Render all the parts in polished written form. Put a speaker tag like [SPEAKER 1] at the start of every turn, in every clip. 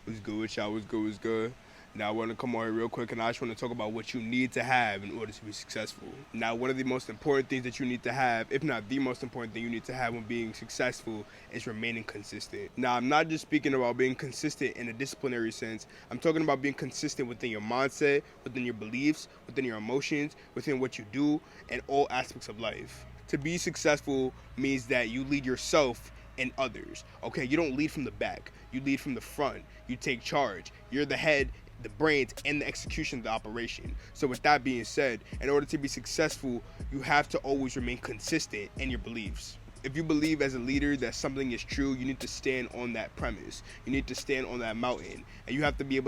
[SPEAKER 1] What's good with y'all? What's good? What's good? Now I want to come on here real quick and I just want to talk about what you need to have in order to be successful. Now, one of the most important things that you need to have, if not the most important thing you need to have when being successful, is remaining consistent. Now, I'm not just speaking about being consistent in a disciplinary sense. I'm talking about being consistent within your mindset, within your beliefs, within your emotions, within what you do, and all aspects of life. To be successful means that you lead yourself and others. Okay, you don't lead from the back, you lead from the front. You take charge. You're the head, the brains, and the execution of the operation. So with that being said, in order to be successful, you have to always remain consistent in your beliefs. If you believe as a leader that something is true, you need to stand on that premise. You need to stand on that mountain, and you have to be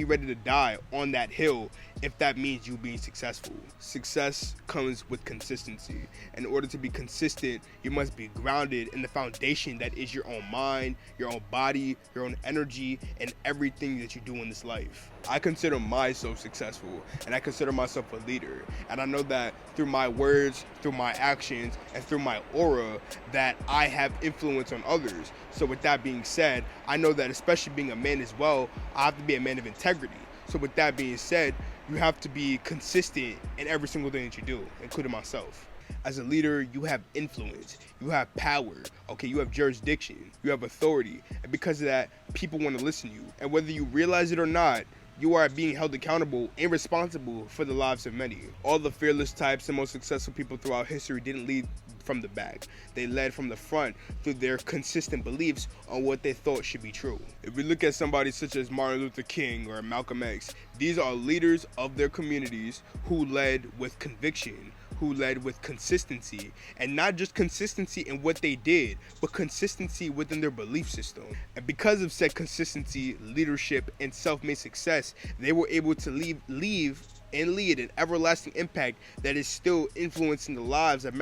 [SPEAKER 1] ready to die on that hill if that means you being successful. Success comes with consistency. In order to be consistent, you must be grounded in the foundation that is your own mind, your own body, your own energy, and everything that you do in this life. I consider myself successful, and I consider myself a leader. And I know that through my words, through my actions, and through my aura, that I have influence on others. So with that being said, I know that especially being a man as well, I have to be a man of integrity. So with that being said, you have to be consistent in every single thing that you do, including myself. As a leader, you have influence, you have power, okay, you have jurisdiction, you have authority, and because of that, people want to listen to you. And whether you realize it or not, you are being held accountable and responsible for the lives of many. All the fearless types and most successful people throughout history didn't lead from the back. They led from the front through their consistent beliefs on what they thought should be true. If we look at somebody such as Martin Luther King or Malcolm X, these are leaders of their communities who led with conviction, who led with consistency, and not just consistency in what they did, but consistency within their belief system. And because of said consistency, leadership, and self-made success, they were able to lead an everlasting impact that is still influencing the lives of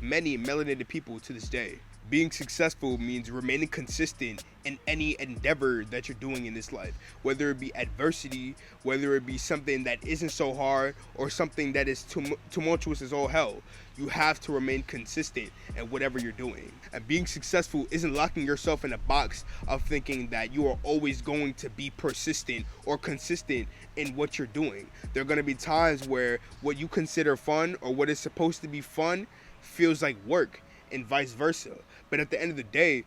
[SPEAKER 1] many melanated people to this day. Being successful means remaining consistent in any endeavor that you're doing in this life, whether it be adversity, whether it be something that isn't so hard, or something that is tumultuous as all hell. You have to remain consistent in whatever you're doing. And being successful isn't locking yourself in a box of thinking that you are always going to be persistent or consistent in what you're doing. There are going to be times where what you consider fun or what is supposed to be fun feels like work, and vice versa. But at the end of the day,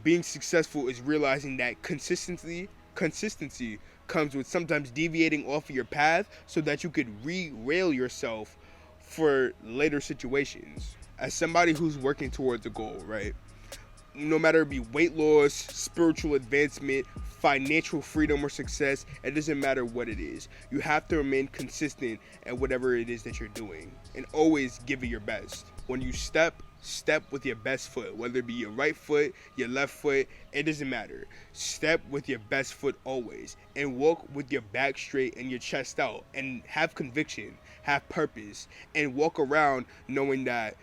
[SPEAKER 1] being successful is realizing that consistency comes with sometimes deviating off of your path so that you could re-rail yourself for later situations. As somebody who's working towards a goal, right? No matter it be weight loss, spiritual advancement, financial freedom, or success, it doesn't matter what it is. You have to remain consistent at whatever it is that you're doing and always give it your best. When you step with your best foot, whether it be your right foot, your left foot, it doesn't matter. Step with your best foot always and walk with your back straight and your chest out and have conviction, have purpose, and walk around knowing that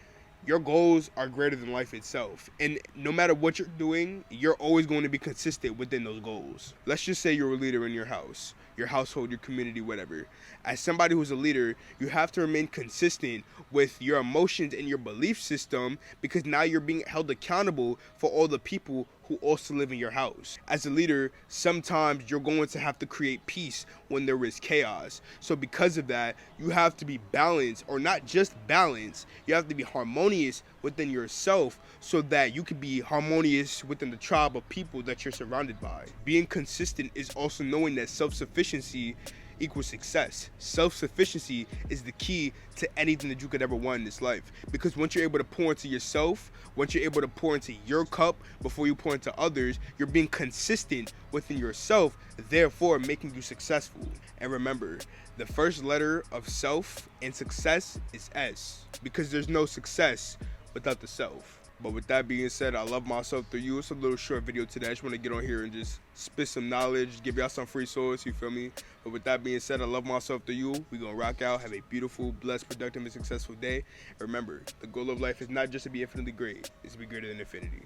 [SPEAKER 1] your goals are greater than life itself. And no matter what you're doing, you're always going to be consistent within those goals. Let's just say you're a leader in your house, your household, your community, whatever. As somebody who's a leader, you have to remain consistent with your emotions and your belief system, because now you're being held accountable for all the people who also live in your house. As a leader, sometimes you're going to have to create peace when there is chaos. So because of that, you have to be balanced, or not just balanced, you have to be harmonious within yourself so that you can be harmonious within the tribe of people that you're surrounded by. Being consistent is also knowing that self-sufficiency equals success. Self-sufficiency is the key to anything that you could ever want in this life, because once you're able to pour into yourself, once you're able to pour into your cup before you pour into others, you're being consistent within yourself, therefore making you successful. And remember, the first letter of self and success is S, because there's no success without the self. But with that being said, I love myself through you. It's a little short video today. I just want to get on here and just spit some knowledge, give y'all some free source, you feel me? But with that being said, I love myself through you. We're going to rock out, have a beautiful, blessed, productive, and successful day. And remember, the goal of life is not just to be infinitely great, it's to be greater than infinity.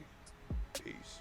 [SPEAKER 1] Peace.